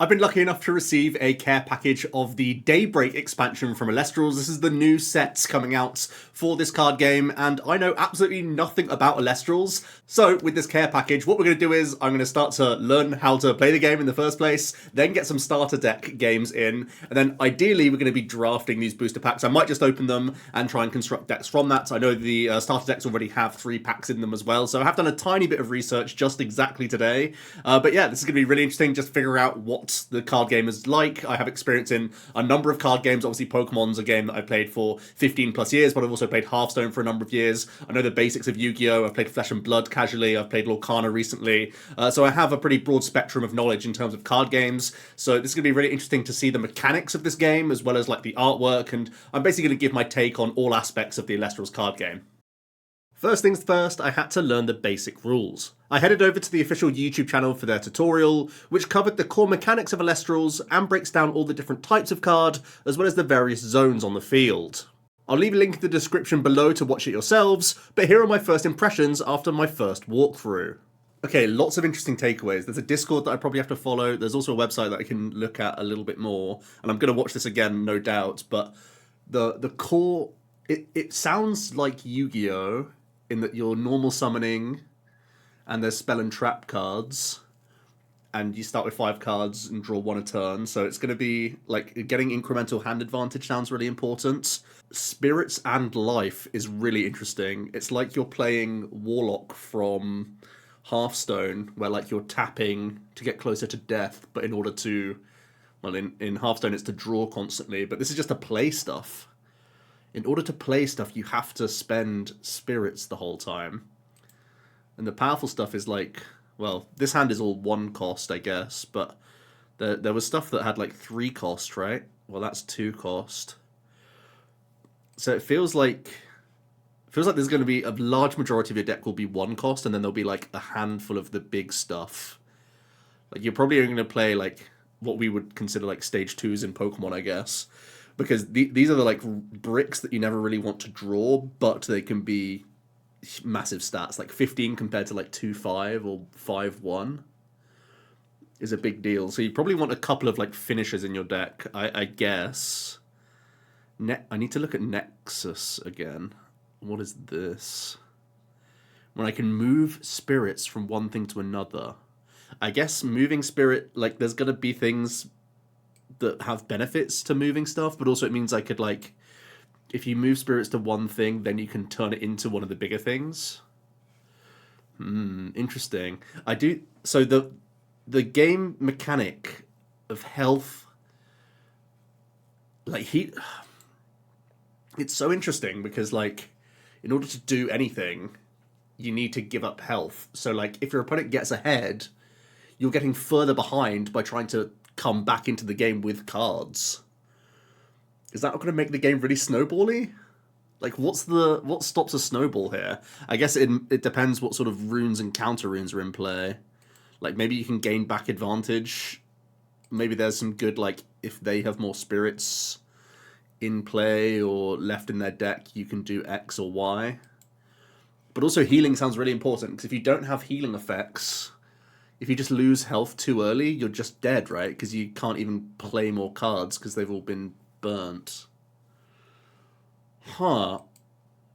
I've been lucky enough to receive a care package of the Daybreak expansion from Elestrals. This is the new sets coming out for this card game, and I know absolutely nothing about Elestrals. So with this care package, what we're going to do is I'm going to start to learn how to play the game in the first place, then get some starter deck games in, and then ideally we're going to be drafting these booster packs. I might just open them and try and construct decks from that. I know the starter decks already have 3 packs in them as well, so I have done a tiny bit of research just exactly today. But yeah, this is going to be really interesting, just figuring out what the card game is like. I have experience in a number of card games. Obviously, Pokemon's a game that I've played for 15 plus years, but I've also played Hearthstone for a number of years. I know the basics of Yu-Gi-Oh! I've played Flesh and Blood casually. I've played Lorcana recently. So I have a pretty broad spectrum of knowledge in terms of card games. So this is going to be really interesting to see the mechanics of this game, as well as like the artwork, and I'm basically going to give my take on all aspects of the Elestrals card game. First things first, I had to learn the basic rules. I headed over to the official YouTube channel for their tutorial, which covered the core mechanics of Elestrals and breaks down all the different types of card, as well as the various zones on the field. I'll leave a link in the description below to watch it yourselves, but here are my first impressions after my first walkthrough. Okay, lots of interesting takeaways. There's a Discord that I probably have to follow. There's also a website that I can look at a little bit more, and I'm going to watch this again, no doubt, but the core, it sounds like Yu-Gi-Oh! In that you're normal summoning, and there's spell and trap cards, and you start with 5 cards and draw 1 a turn, so it's going to be, like, getting incremental hand advantage sounds really important. Spirits and Life is really interesting. It's like you're playing Warlock from Hearthstone, where, like, you're tapping to get closer to death, but in order to, well, in Hearthstone it's to draw constantly, but this is just to play stuff. In order to play stuff, you have to spend spirits the whole time. And the powerful stuff is like, well, this hand is all 1 cost, I guess, but there was stuff that had like 3 cost, right? Well, that's 2 cost. So it feels like there's going to be a large majority of your deck will be 1 cost, and then there'll be like a handful of the big stuff. Like you're probably going to play like what we would consider like stage 2s in Pokemon, I guess. Because these are the like bricks that you never really want to draw, but they can be massive stats. Like 15 compared to like 2-5 or 5-1 is a big deal. So you probably want a couple of like finishers in your deck, I guess. I need to look at Nexus again. What is this? When I can move spirits from one thing to another. I guess moving spirit, like there's gonna be things that have benefits to moving stuff, but also it means I could, like, if you move spirits to one thing, then you can turn it into one of the bigger things. Interesting. So the game mechanic of health, like it's so interesting because, like, in order to do anything, you need to give up health. So, like, if your opponent gets ahead, you're getting further behind by trying to come back into the game with cards. Is that not going to make the game really snowbally? Like, what stops a snowball here? I guess it depends what sort of runes and counter runes are in play. Like, maybe you can gain back advantage. Maybe there's some good, like, if they have more spirits in play or left in their deck, you can do X or Y. But also healing sounds really important, because if you don't have healing effects, if you just lose health too early, you're just dead, right? Because you can't even play more cards because they've all been burnt. Huh.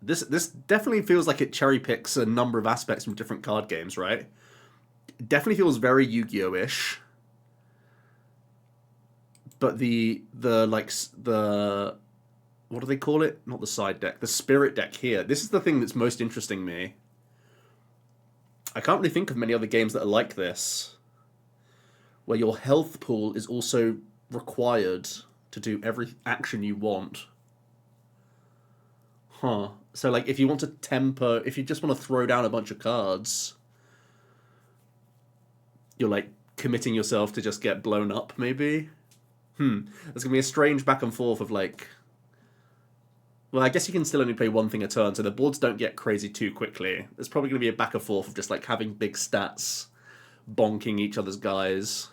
This definitely feels like it cherry picks a number of aspects from different card games, right? It definitely feels very Yu-Gi-Oh-ish. But the what do they call it? Not the side deck, the spirit deck here. This is the thing that's most interesting me. I can't really think of many other games that are like this, where your health pool is also required to do every action you want. Huh. So, like, if you want to temper, if you just want to throw down a bunch of cards, you're, like, committing yourself to just get blown up, maybe? There's going to be a strange back and forth of, like... Well, I guess you can still only play one thing a turn, so the boards don't get crazy too quickly. There's probably going to be a back and forth of just, like, having big stats, bonking each other's guys.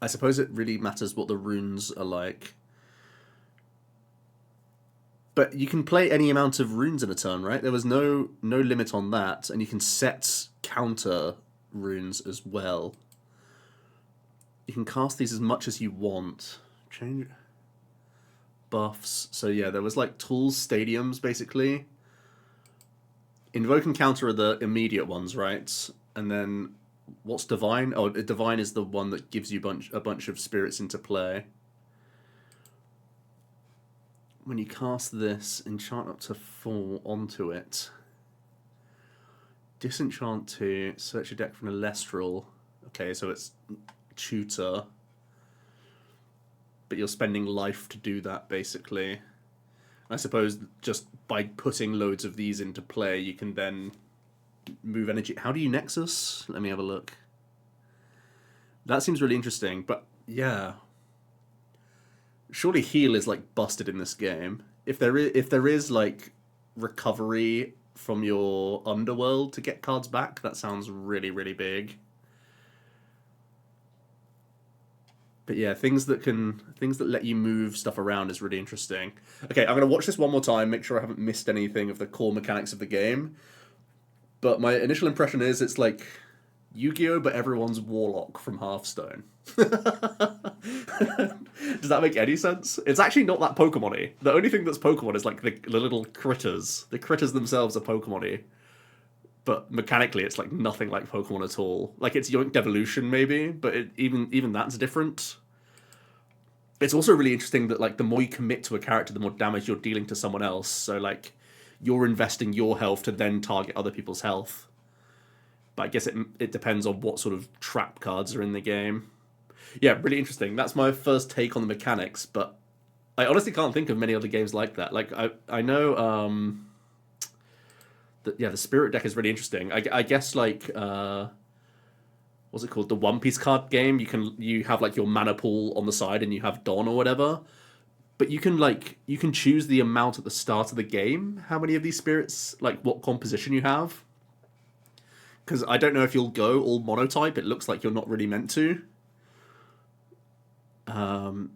I suppose it really matters what the runes are like. But you can play any amount of runes in a turn, right? There was no limit on that, and you can set counter runes as well. You can cast these as much as you want. Change buffs. So yeah, there was like tools, stadiums, basically. Invoke and counter are the immediate ones, right? And then what's divine? Oh, divine is the one that gives you a bunch of spirits into play. When you cast this, enchant up to 4 onto it. Disenchant 2, search your deck for an Elestral. Okay, so it's tutor. But you're spending life to do that, basically. I suppose just by putting loads of these into play, you can then move energy. How do you Nexus? Let me have a look. That seems really interesting, but yeah. Surely heal is like busted in this game. If there is like recovery from your underworld to get cards back, that sounds really, really big. But yeah, things that let you move stuff around is really interesting. Okay, I'm gonna watch this one more time, make sure I haven't missed anything of the core mechanics of the game. But my initial impression is it's like Yu-Gi-Oh, but everyone's Warlock from Hearthstone. Does that make any sense? It's actually not that Pokemon-y. The only thing that's Pokemon is like the little critters. The critters themselves are Pokemon-y. But mechanically, it's like nothing like Pokemon at all. Like, it's Yoinked Evolution, maybe, but even that's different. It's also really interesting that, like, the more you commit to a character, the more damage you're dealing to someone else. So, like, you're investing your health to then target other people's health. But I guess it depends on what sort of trap cards are in the game. Yeah, really interesting. That's my first take on the mechanics, but I honestly can't think of many other games like that. Like, I know... the Spirit deck is really interesting. I guess like what's it called? The One Piece card game. You have like your mana pool on the side and you have Dawn or whatever. But you can choose the amount at the start of the game, how many of these spirits, like what composition you have. Because I don't know if you'll go all monotype. It looks like you're not really meant to. And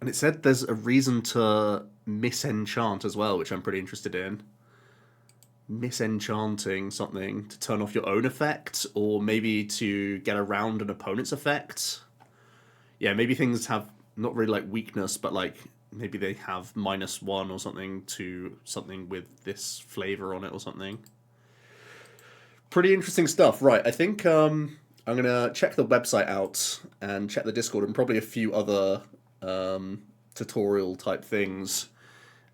it said there's a reason to misenchant as well, which I'm pretty interested in. Misenchanting something to turn off your own effect, or maybe to get around an opponent's effect. Yeah, maybe things have not really like weakness, but like maybe they have -1 or something to something with this flavor on it or something. Pretty interesting stuff. Right, I think I'm gonna check the website out and check the Discord and probably a few other tutorial type things,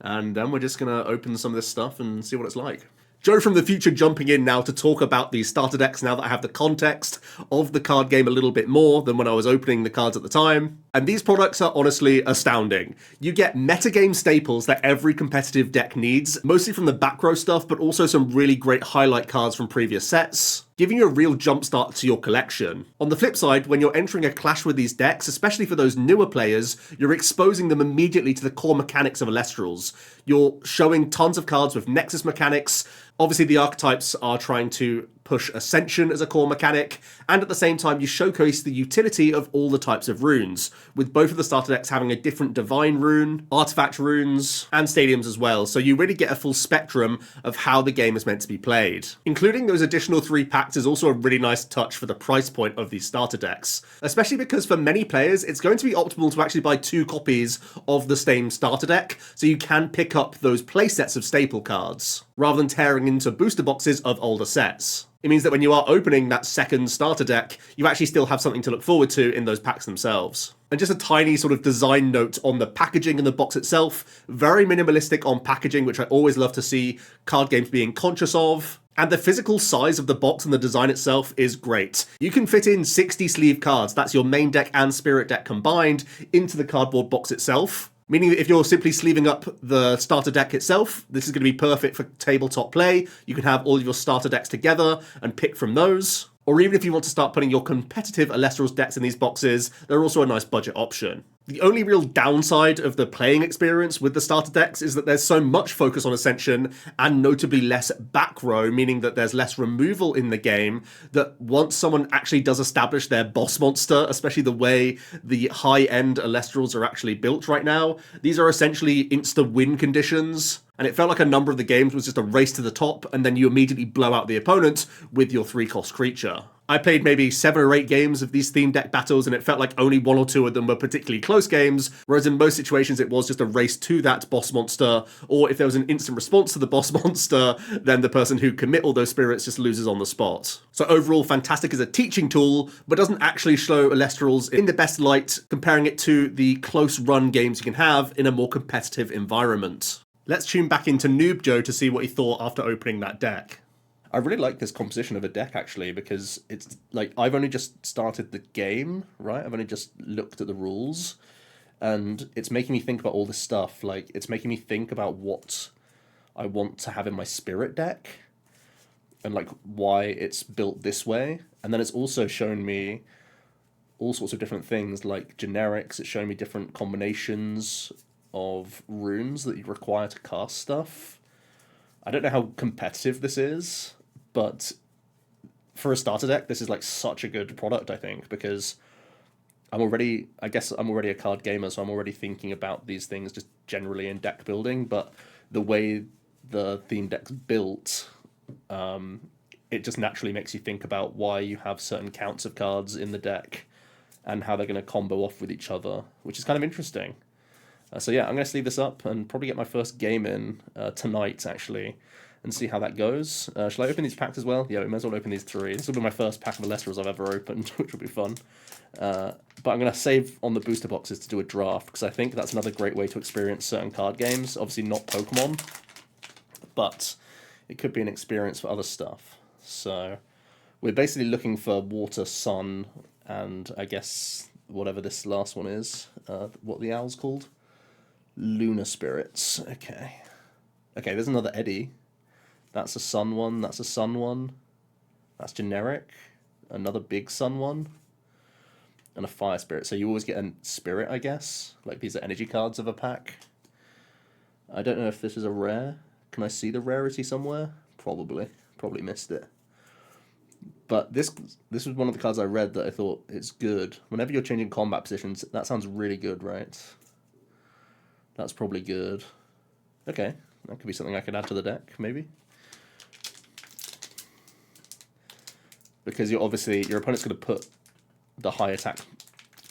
and then we're just gonna open some of this stuff and see what it's like. Joe from the future jumping in now to talk about the starter decks now that I have the context of the card game a little bit more than when I was opening the cards at the time. And these products are honestly astounding. You get metagame staples that every competitive deck needs, mostly from the back row stuff, but also some really great highlight cards from previous sets, giving you a real jumpstart to your collection. On the flip side, when you're entering a clash with these decks, especially for those newer players, you're exposing them immediately to the core mechanics of Elestrals. You're showing tons of cards with Nexus mechanics. Obviously, the archetypes are trying to push Ascension as a core mechanic, and at the same time, you showcase the utility of all the types of runes, with both of the starter decks having a different Divine rune, Artifact runes, and Stadiums as well, so you really get a full spectrum of how the game is meant to be played. Including those additional 3 packs is also a really nice touch for the price point of these starter decks, especially because for many players, it's going to be optimal to actually buy 2 copies of the same starter deck, so you can pick up those playsets of staple cards, rather than tearing into booster boxes of older sets. It means that when you are opening that second starter deck, you actually still have something to look forward to in those packs themselves. And just a tiny sort of design note on the packaging and the box itself. Very minimalistic on packaging, which I always love to see card games being conscious of. And the physical size of the box and the design itself is great. You can fit in 60 sleeve cards, that's your main deck and spirit deck combined, into the cardboard box itself. Meaning that if you're simply sleeving up the starter deck itself, this is going to be perfect for tabletop play. You can have all of your starter decks together and pick from those. Or even if you want to start putting your competitive Elestrals decks in these boxes, they're also a nice budget option. The only real downside of the playing experience with the starter decks is that there's so much focus on Ascension and notably less back row, meaning that there's less removal in the game, that once someone actually does establish their boss monster, especially the way the high-end Elestrals are actually built right now, these are essentially insta-win conditions. And it felt like a number of the games was just a race to the top, and then you immediately blow out the opponent with your 3-cost creature. I played maybe 7 or 8 games of these theme deck battles, and it felt like only 1 or 2 of them were particularly close games, whereas in most situations it was just a race to that boss monster, or if there was an instant response to the boss monster, then the person who commit all those spirits just loses on the spot. So overall, fantastic as a teaching tool, but doesn't actually show Elestrals in the best light, comparing it to the close run games you can have in a more competitive environment. Let's tune back into Noob Joe to see what he thought after opening that deck. I really like this composition of a deck, actually, because it's like I've only just started the game, right? I've only just looked at the rules, and it's making me think about all this stuff. Like, it's making me think about what I want to have in my spirit deck, and like why it's built this way. And then it's also shown me all sorts of different things, like generics. It's shown me different combinations of runes that you require to cast stuff. I don't know how competitive this is, but for a starter deck, this is like such a good product, I think, because I guess I'm already a card gamer, so I'm already thinking about these things just generally in deck building, but the way the theme deck's built, it just naturally makes you think about why you have certain counts of cards in the deck and how they're going to combo off with each other, which is kind of interesting. So yeah, I'm going to sleeve this up and probably get my first game in tonight, actually, and see how that goes. Shall I open these packs as well? Yeah, we might as well open these 3. This will be my first pack of Elestrals I've ever opened, which will be fun. But I'm going to save on the booster boxes to do a draft, because I think that's another great way to experience certain card games. Obviously not Pokemon, but it could be an experience for other stuff. So we're basically looking for Water, Sun, and I guess whatever this last one is, what the owl's called? Lunar Spirits. Okay. Okay, there's another Eddie. That's a Sun one. That's a Sun one. That's generic. Another big Sun one. And a Fire Spirit. So you always get a Spirit, I guess. Like, these are energy cards of a pack. I don't know if this is a rare. Can I see the rarity somewhere? Probably. Probably missed it. But this was one of the cards I read that I thought it's good. Whenever you're changing combat positions, that sounds really good, right? That's probably good. Okay, that could be something I could add to the deck, maybe. Because your opponent's going to put the high attack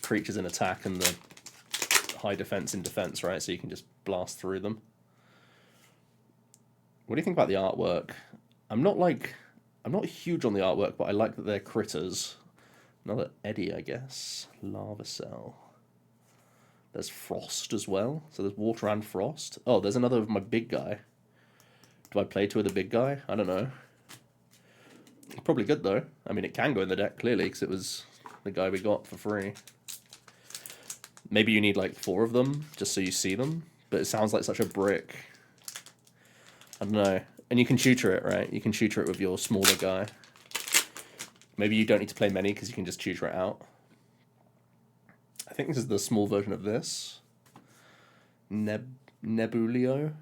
creatures in attack and the high defense in defense, right? So you can just blast through them. What do you think about the artwork? I'm not huge on the artwork, but I like that they're critters. Another Eddie, I guess. Lava Cell. There's Frost as well. So there's Water and Frost. Oh, there's another of my big guy. Do I play 2 of the big guy? I don't know. Probably good, though. I mean, it can go in the deck, clearly, because it was the guy we got for free. Maybe you need, like, 4 of them, just so you see them. But it sounds like such a brick. I don't know. And you can tutor it, right? You can tutor it with your smaller guy. Maybe you don't need to play many, because you can just tutor it out. I think this is the small version of this. Nebulio.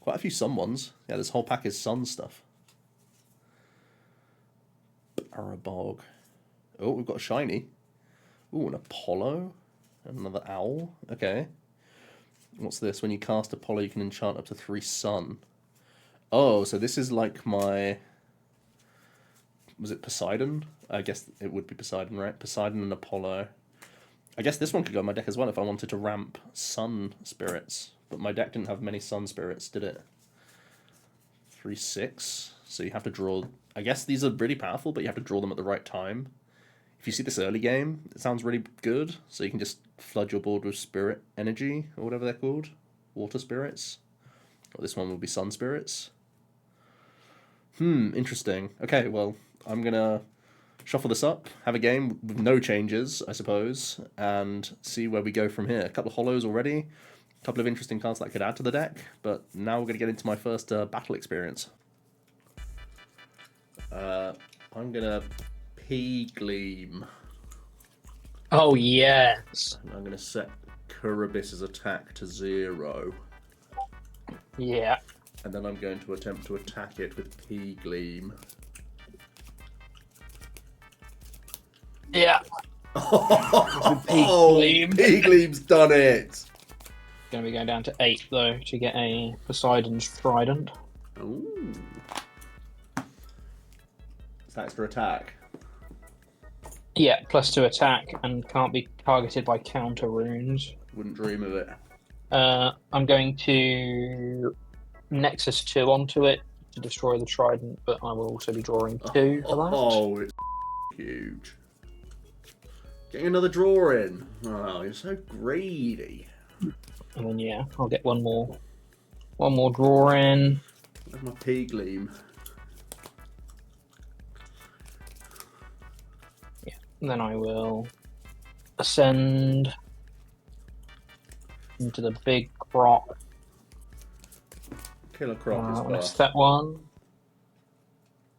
Quite a few Sun ones. Yeah, this whole pack is Sun stuff. Arabog. Oh, we've got a shiny. Ooh, an Apollo. And another owl. Okay. What's this? When you cast Apollo, you can enchant up to 3 Sun. Oh, so this is like my... Was it Poseidon? I guess it would be Poseidon, right? Poseidon and Apollo. I guess this one could go in my deck as well if I wanted to ramp Sun Spirits. But my deck didn't have many Sun Spirits, did it? 3/6. So you have to draw... I guess these are really powerful, but you have to draw them at the right time. If you see this early game, it sounds really good. So you can just flood your board with Spirit Energy, or whatever they're called. Water Spirits. Or this one will be Sun Spirits. Interesting. Okay, well... I'm going to shuffle this up, have a game with no changes, I suppose, and see where we go from here. A couple of hollows already, a couple of interesting cards that I could add to the deck, but now we're going to get into my first battle experience. I'm going to P-Gleam. Oh, yes. And I'm going to set Kurobis's attack to 0. Yeah. And then I'm going to attempt to attack it with P-Gleam. Yeah. Oh, P-Gleam's done it. Going to be going down to 8 though to get a Poseidon's Trident. Ooh. Is that extra attack? Yeah, +2 attack and can't be targeted by counter runes. Wouldn't dream of it. I'm going to Nexus 2 onto it to destroy the trident, but I will also be drawing 2 for that. Oh, it's huge. Getting another draw in. Oh, you're so greedy. And then yeah, I'll get one more draw in. Where's my P gleam? Yeah, and then I will ascend into the big croc. Killer Croc is That's fast. that one.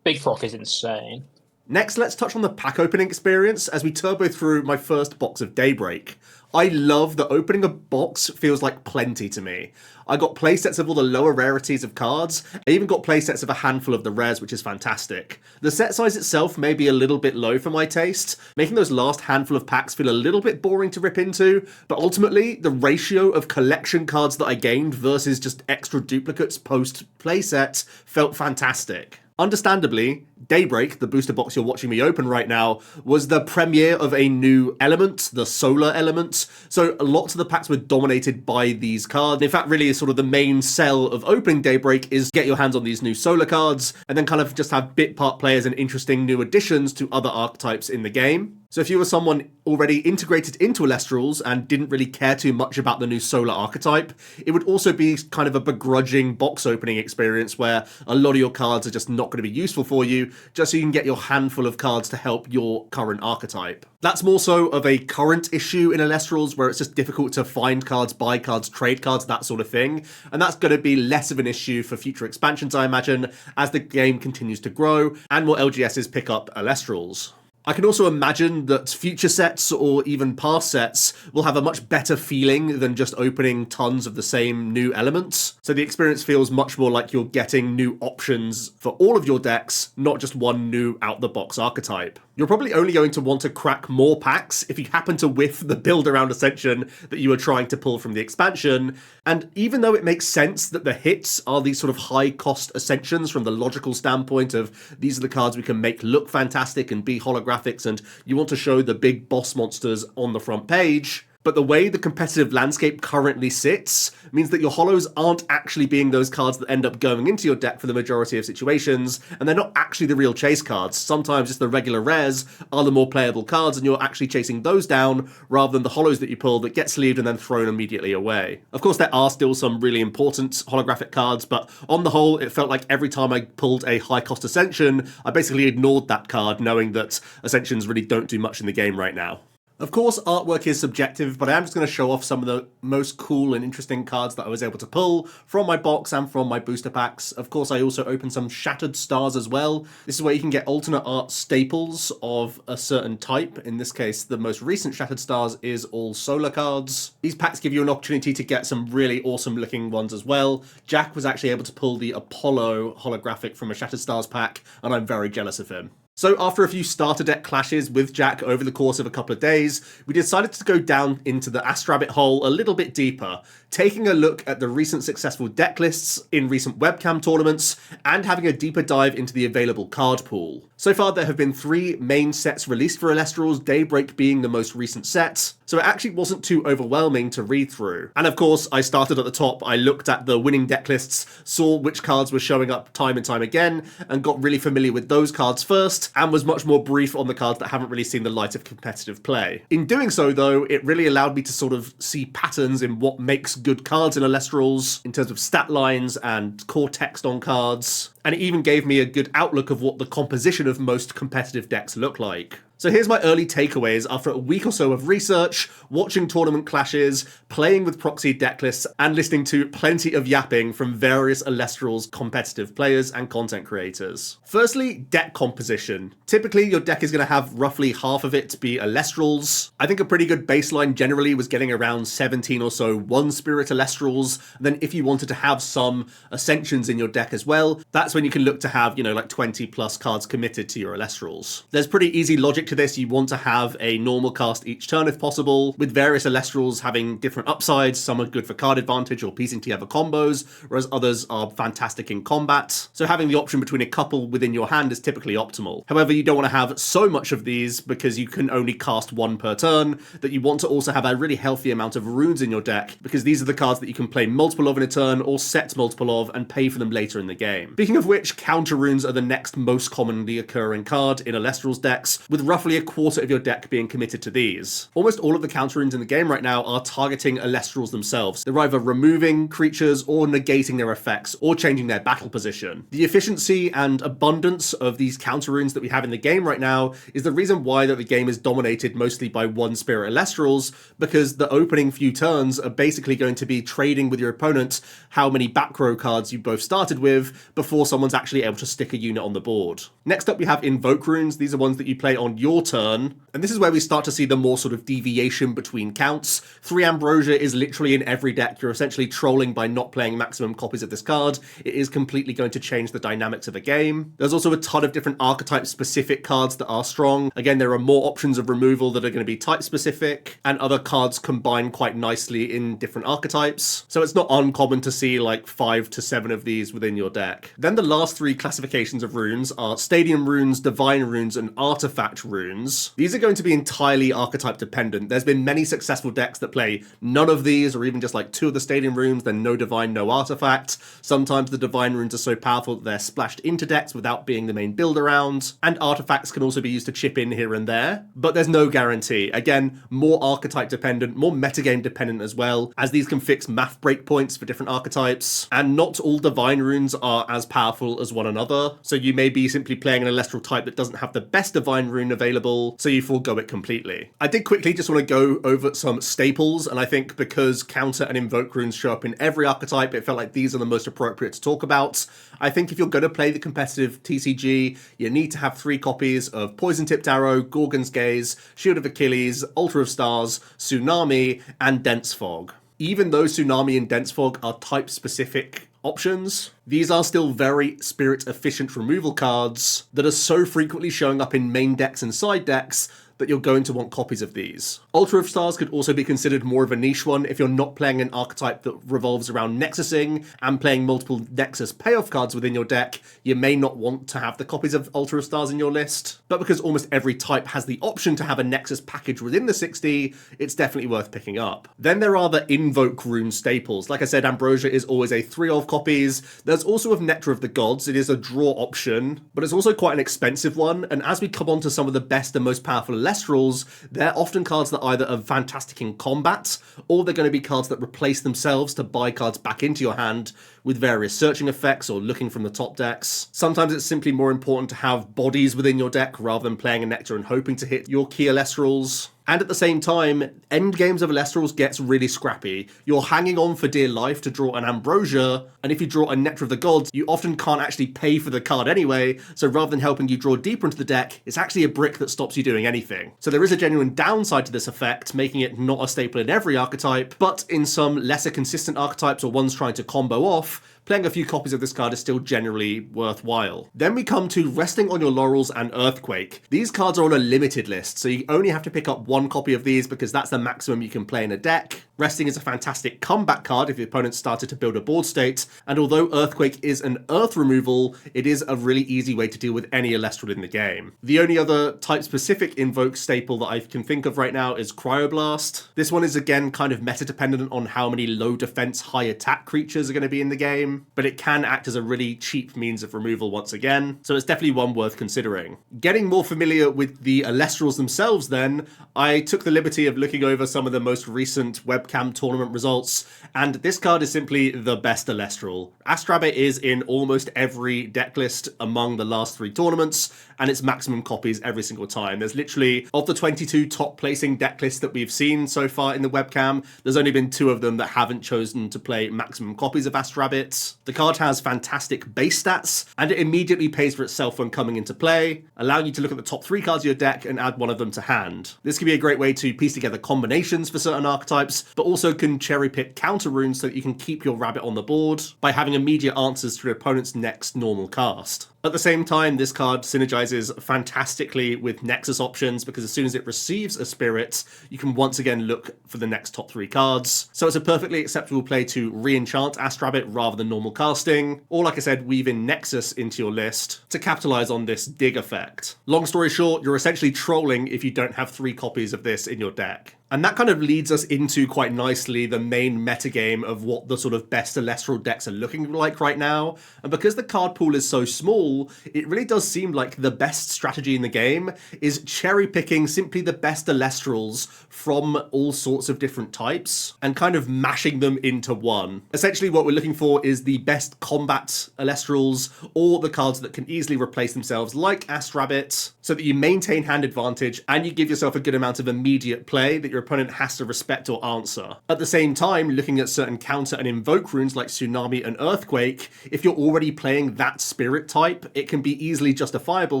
Big croc is insane. Next, let's touch on the pack opening experience as we turbo through my first box of Daybreak. I love that opening a box feels like plenty to me. I got playsets of all the lower rarities of cards. I even got playsets of a handful of the rares, which is fantastic. The set size itself may be a little bit low for my taste, making those last handful of packs feel a little bit boring to rip into, but ultimately, the ratio of collection cards that I gained versus just extra duplicates post playset felt fantastic. Understandably, Daybreak, the booster box you're watching me open right now, was the premiere of a new element, the solar element. So lots of the packs were dominated by these cards. In fact, really, sort of the main sell of opening Daybreak is get your hands on these new solar cards, and then kind of just have bit part players and interesting new additions to other archetypes in the game. So if you were someone already integrated into Elestrals and didn't really care too much about the new solar archetype, it would also be kind of a begrudging box opening experience where a lot of your cards are just not going to be useful for you, just so you can get your handful of cards to help your current archetype. That's more so of a current issue in Elestrals where it's just difficult to find cards, buy cards, trade cards, that sort of thing. And that's going to be less of an issue for future expansions, I imagine, as the game continues to grow and more LGSs pick up Elestrals. I can also imagine that future sets or even past sets will have a much better feeling than just opening tons of the same new elements. So the experience feels much more like you're getting new options for all of your decks, not just one new out-the-box archetype. You're probably only going to want to crack more packs if you happen to whiff the build around Ascension that you were trying to pull from the expansion. And even though it makes sense that the hits are these sort of high-cost Ascensions from the logical standpoint of these are the cards we can make look fantastic and be holographics, and you want to show the big boss monsters on the front page, but the way the competitive landscape currently sits means that your holos aren't actually being those cards that end up going into your deck for the majority of situations, and they're not actually the real chase cards. Sometimes just the regular rares are the more playable cards, and you're actually chasing those down rather than the holos that you pull that get sleeved and then thrown immediately away. Of course, there are still some really important holographic cards, but on the whole, it felt like every time I pulled a high-cost Ascension, I basically ignored that card, knowing that Ascensions really don't do much in the game right now. Of course, artwork is subjective, but I am just going to show off some of the most cool and interesting cards that I was able to pull from my box and from my booster packs. Of course, I also opened some Shattered Stars as well. This is where you can get alternate art staples of a certain type. In this case, the most recent Shattered Stars is all solar cards. These packs give you an opportunity to get some really awesome looking ones as well. Jack was actually able to pull the Apollo holographic from a Shattered Stars pack, and I'm very jealous of him. So after a few starter deck clashes with Jack over the course of a couple of days, we decided to go down into the Astrabbit hole a little bit deeper, taking a look at the recent successful deck lists in recent webcam tournaments, and having a deeper dive into the available card pool. So far there have been 3 main sets released for Elestrals, Daybreak being the most recent set, so it actually wasn't too overwhelming to read through. And of course, I started at the top, I looked at the winning deck lists, saw which cards were showing up time and time again, and got really familiar with those cards first, and was much more brief on the cards that haven't really seen the light of competitive play. In doing so though, it really allowed me to sort of see patterns in what makes good cards in Elestrals, in terms of stat lines and core text on cards, and it even gave me a good outlook of what the composition of most competitive decks look like. So here's my early takeaways after a week or so of research, watching tournament clashes, playing with proxy deck lists, and listening to plenty of yapping from various Elestrals competitive players and content creators. Firstly, deck composition. Typically, your deck is going to have roughly half of it be Elestrals. I think a pretty good baseline generally was getting around 17 or so one-spirit Elestrals. Then if you wanted to have some Ascensions in your deck as well, that's when you can look to have, like 20 plus cards committed to your Elestrals. There's pretty easy logic to this, you want to have a normal cast each turn if possible, with various Elestrals having different upsides. Some are good for card advantage or piecing together combos, whereas others are fantastic in combat. So having the option between a couple within your hand is typically optimal. However, you don't want to have so much of these because you can only cast one per turn, that you want to also have a really healthy amount of runes in your deck, because these are the cards that you can play multiple of in a turn or set multiple of and pay for them later in the game. Speaking of which, counter runes are the next most commonly occurring card in Elestrals decks, with roughly a quarter of your deck being committed to these. Almost all of the counter runes in the game right now are targeting Elestrals themselves. They're either removing creatures or negating their effects or changing their battle position. The efficiency and abundance of these counter runes that we have in the game right now is the reason why that the game is dominated mostly by one spirit Elestrals, because the opening few turns are basically going to be trading with your opponent how many back row cards you both started with before someone's actually able to stick a unit on the board. Next up we have Invoke runes. These are ones that you play on your turn, and this is where we start to see the more sort of deviation between counts. 3 Ambrosia is literally in every deck. You're essentially trolling by not playing maximum copies of this card. It is completely going to change the dynamics of a game. There's also a ton of different archetype specific cards that are strong. Again, there are more options of removal that are going to be type specific, and other cards combine quite nicely in different archetypes. So it's not uncommon to see like 5 to 7 of these within your deck. Then the last 3 classifications of runes are Stadium runes, Divine runes, and Artifact runes. These are going to be entirely archetype dependent. There's been many successful decks that play none of these, or even just like 2 of the Stadium runes, then no Divine, no Artifact. Sometimes the Divine runes are so powerful that they're splashed into decks without being the main build around, and Artifacts can also be used to chip in here and there, but there's no guarantee. Again, more archetype dependent, more metagame dependent as well, as these can fix math breakpoints for different archetypes, and not all Divine runes are as powerful as one another, so you may be simply playing an Elestral type that doesn't have the best Divine rune available, so you forego it completely. I did quickly just want to go over some staples, and I think because counter and invoke runes show up in every archetype, it felt like these are the most appropriate to talk about. I think if you're going to play the competitive TCG, you need to have 3 copies of Poison Tipped Arrow, Gorgon's Gaze, Shield of Achilles, Altar of Stars, Tsunami, and Dense Fog. Even though Tsunami and Dense Fog are type-specific options, these are still very spirit-efficient removal cards that are so frequently showing up in main decks and side decks that you're going to want copies of these. Altar of Stars could also be considered more of a niche one if you're not playing an archetype that revolves around Nexusing and playing multiple Nexus payoff cards within your deck. You may not want to have the copies of Altar of Stars in your list, but because almost every type has the option to have a Nexus package within the 60, it's definitely worth picking up. Then there are the Invoke rune staples. Like I said, Ambrosia is always a 3 of copies. There's also of Nectar of the Gods. It is a draw option, but it's also quite an expensive one, and as we come on to some of the best and most powerful Elestrals, they're often cards that either are fantastic in combat, or they're going to be cards that replace themselves to buy cards back into your hand with various searching effects or looking from the top decks. Sometimes it's simply more important to have bodies within your deck rather than playing a Nectar and hoping to hit your key Elestrals. And at the same time, end games of Elestrals gets really scrappy. You're hanging on for dear life to draw an Ambrosia, and if you draw a Nectar of the Gods, you often can't actually pay for the card anyway, so rather than helping you draw deeper into the deck, it's actually a brick that stops you doing anything. So there is a genuine downside to this effect, making it not a staple in every archetype, but in some lesser consistent archetypes or ones trying to combo off, playing a few copies of this card is still generally worthwhile. Then we come to Resting on Your Laurels and Earthquake. These cards are on a limited list, so you only have to pick up 1 copy of these because that's the maximum you can play in a deck. Resting is a fantastic comeback card if the opponent started to build a board state, and although Earthquake is an earth removal, it is a really easy way to deal with any Elestral in the game. The only other type-specific invoke staple that I can think of right now is Cryoblast. This one is again kind of meta-dependent on how many low defense, high attack creatures are going to be in the game, but it can act as a really cheap means of removal once again, so it's definitely one worth considering. Getting more familiar with the Elestrals themselves then, I took the liberty of looking over some of the most recent webcam tournament results, and this card is simply the best Elestral. Astrabbit is in almost every deck list among the last 3 tournaments, and it's maximum copies every single time. There's literally, of the 22 top placing deck lists that we've seen so far in the webcam, there's only been 2 of them that haven't chosen to play maximum copies of Astrabbit. The card has fantastic base stats, and it immediately pays for itself when coming into play, allowing you to look at the top 3 cards of your deck and add 1 of them to hand. This can be a great way to piece together combinations for certain archetypes, but also can cherry pick counter runes so that you can keep your rabbit on the board by having immediate answers to your opponent's next normal cast. At the same time, this card synergizes fantastically with Nexus options because as soon as it receives a spirit, you can once again look for the next top 3 cards. So it's a perfectly acceptable play to re-enchant Astrabbit rather than normal casting, or like I said, weave in Nexus into your list to capitalize on this dig effect. Long story short, you're essentially trolling if you don't have 3 copies of this in your deck. And that kind of leads us into quite nicely the main metagame of what the sort of best Elestral decks are looking like right now. And because the card pool is so small, it really does seem like the best strategy in the game is cherry picking simply the best Elestrals from all sorts of different types and kind of mashing them into one. Essentially what we're looking for is the best combat Elestrals or the cards that can easily replace themselves like Astrabbit so that you maintain hand advantage and you give yourself a good amount of immediate play that your opponent has to respect or answer. At the same time, looking at certain counter and invoke runes like Tsunami and Earthquake, if you're already playing that spirit type, it can be easily justifiable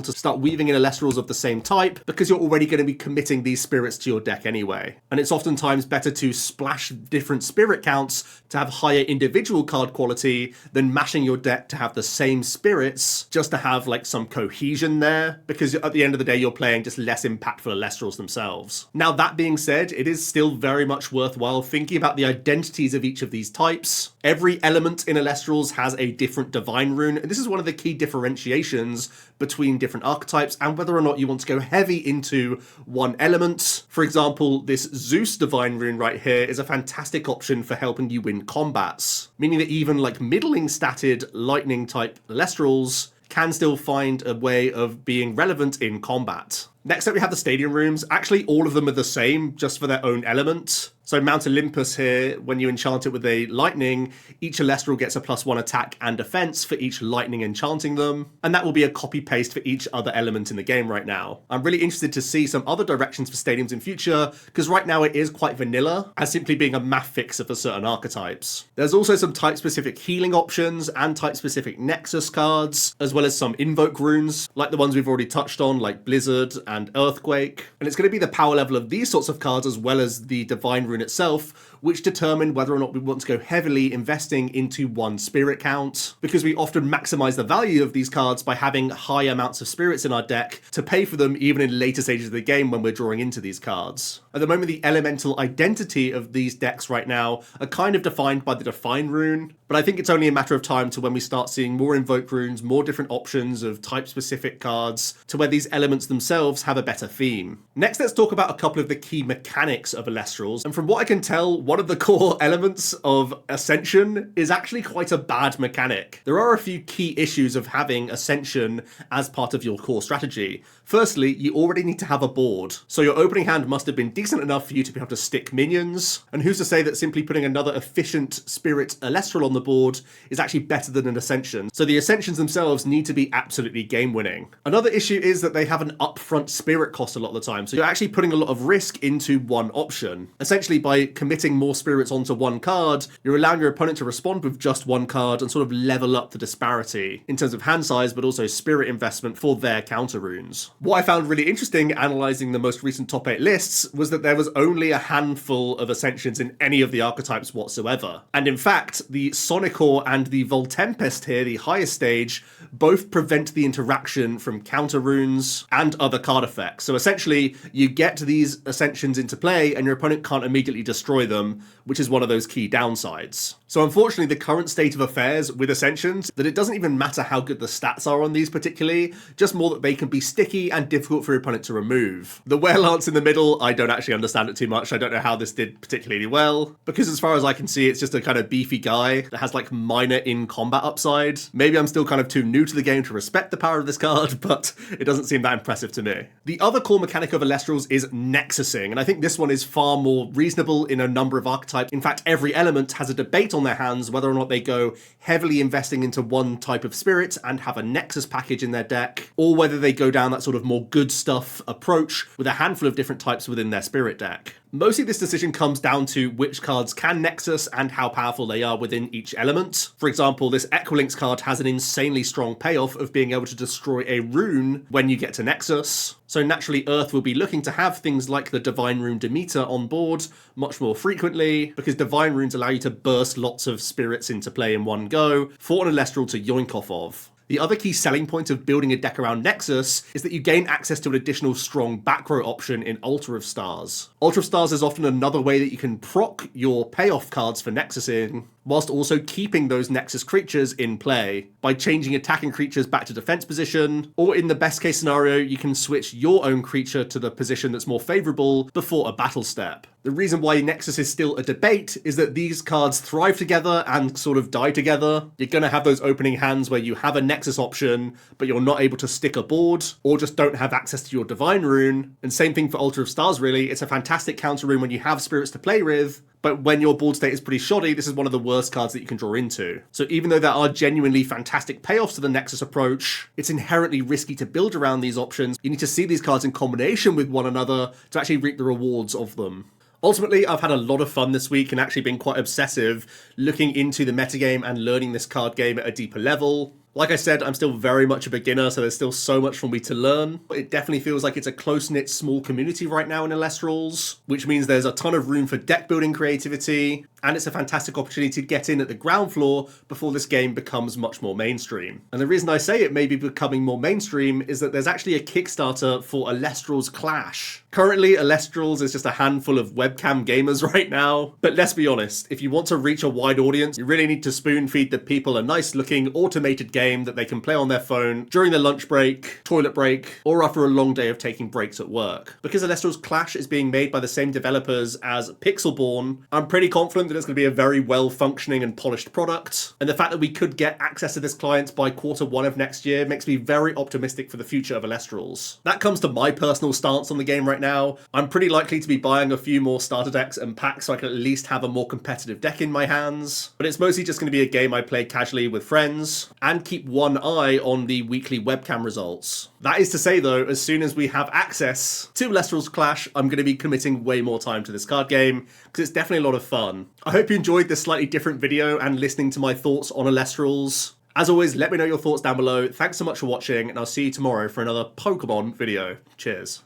to start weaving in Elestrals of the same type because you're already going to be committing these spirits to your deck anyway. And it's oftentimes better to splash different spirit counts to have higher individual card quality than mashing your deck to have the same spirits just to have like some cohesion there, because at the end of the day you're playing just less impactful Elestrals themselves. Now that being said, it is still very much worthwhile thinking about the identities of each of these types. Every element in Elestrals has a different divine rune, and this is one of the key differentiations between different archetypes and whether or not you want to go heavy into one element. For example, this Zeus divine rune right here is a fantastic option for helping you win combats, meaning that even like middling statted lightning type Elestrals can still find a way of being relevant in combat. Next up we have the stadium rooms. Actually all of them are the same, just for their own element. So Mount Olympus here, when you enchant it with a lightning, each Elestral gets a +1 attack and defense for each lightning enchanting them, and that will be a copy paste for each other element in the game right now. I'm really interested to see some other directions for stadiums in future, because right now it is quite vanilla, as simply being a math fixer for certain archetypes. There's also some type-specific healing options and type-specific Nexus cards, as well as some invoke runes, like the ones we've already touched on, like Blizzard and Earthquake. And it's going to be the power level of these sorts of cards as well as the divine rune itself which determine whether or not we want to go heavily investing into one spirit count, because we often maximize the value of these cards by having high amounts of spirits in our deck to pay for them even in later stages of the game when we're drawing into these cards. At the moment, the elemental identity of these decks right now are kind of defined by the Define rune, but I think it's only a matter of time to when we start seeing more invoke runes, more different options of type-specific cards, to where these elements themselves have a better theme. Next, let's talk about a couple of the key mechanics of Elestrals, and from what I can tell, one of the core elements of Ascension is actually quite a bad mechanic. There are a few key issues of having Ascension as part of your core strategy. Firstly, you already need to have a board, so your opening hand must have been decent enough for you to be able to stick minions, and who's to say that simply putting another efficient spirit Elestral on the board is actually better than an Ascension, so the Ascensions themselves need to be absolutely game-winning. Another issue is that they have an upfront spirit cost a lot of the time, so you're actually putting a lot of risk into one option. Essentially, by committing more spirits onto one card, you're allowing your opponent to respond with just one card and sort of level up the disparity in terms of hand size, but also spirit investment for their counter runes. What I found really interesting analysing the most recent top 8 lists was that there was only a handful of Ascensions in any of the archetypes whatsoever. And in fact, the Sonicor and the Voltempest here, the highest stage, both prevent the interaction from counter runes and other card effects. So essentially, you get these Ascensions into play and your opponent can't immediately destroy them, which is one of those key downsides. So unfortunately, the current state of affairs with Ascensions, that it doesn't even matter how good the stats are on these particularly, just more that they can be sticky and difficult for your opponent to remove. The Were Lance in the middle, I don't actually understand it too much. I don't know how this did particularly well, because as far as I can see, it's just a kind of beefy guy that has like minor in-combat upside. Maybe I'm still kind of too new to the game to respect the power of this card, but it doesn't seem that impressive to me. The other core mechanic of Elestrals is Nexusing, and I think this one is far more reasonable in a number of archetypes. In fact, every element has a debate on their hands whether or not they go heavily investing into one type of spirit and have a Nexus package in their deck, or whether they go down that sort of more good stuff approach with a handful of different types within their spirit deck. Mostly this decision comes down to which cards can Nexus and how powerful they are within each element. For example, this Equilinx card has an insanely strong payoff of being able to destroy a rune when you get to Nexus. So naturally Earth will be looking to have things like the Divine Rune Demeter on board much more frequently, because Divine Runes allow you to burst lots of spirits into play in one go for an Elestral to yoink off of. The other key selling point of building a deck around Nexus is that you gain access to an additional strong back row option in Altar of Stars. Altar of Stars is often another way that you can proc your payoff cards for Nexus in, whilst also keeping those Nexus creatures in play by changing attacking creatures back to defense position, or in the best case scenario, you can switch your own creature to the position that's more favorable before a battle step. The reason why Nexus is still a debate is that these cards thrive together and sort of die together. You're going to have those opening hands where you have a Nexus option, but you're not able to stick a board, or just don't have access to your Divine Rune. And same thing for Altar of Stars, really. It's a fantastic counter rune when you have spirits to play with, but when your board state is pretty shoddy, this is one of the worst cards that you can draw into. So even though there are genuinely fantastic payoffs to the Nexus approach, it's inherently risky to build around these options. You need to see these cards in combination with one another to actually reap the rewards of them. Ultimately, I've had a lot of fun this week and actually been quite obsessive looking into the metagame and learning this card game at a deeper level. Like I said, I'm still very much a beginner, so there's still so much for me to learn. But it definitely feels like it's a close-knit, small community right now in Elestrals, which means there's a ton of room for deck building creativity, and it's a fantastic opportunity to get in at the ground floor before this game becomes much more mainstream. And the reason I say it may be becoming more mainstream is that there's actually a Kickstarter for Elestrals Clash. Currently, Elestrals is just a handful of webcam gamers right now, but let's be honest, if you want to reach a wide audience, you really need to spoon-feed the people a nice-looking automated game that they can play on their phone during their lunch break, toilet break, or after a long day of taking breaks at work. Because Elestrals Clash is being made by the same developers as Pixelborn, I'm pretty confident that it's going to be a very well-functioning and polished product, and the fact that we could get access to this client by Q1 of next year makes me very optimistic for the future of Elestrals. That comes to my personal stance on the game right now. I'm pretty likely to be buying a few more starter decks and packs so I can at least have a more competitive deck in my hands, but it's mostly just going to be a game I play casually with friends, and keep one eye on the weekly webcam results. That is to say though, as soon as we have access to Elestrals Clash, I'm going to be committing way more time to this card game, because it's definitely a lot of fun. I hope you enjoyed this slightly different video and listening to my thoughts on Elestrals. As always, let me know your thoughts down below. Thanks so much for watching, and I'll see you tomorrow for another Pokemon video. Cheers.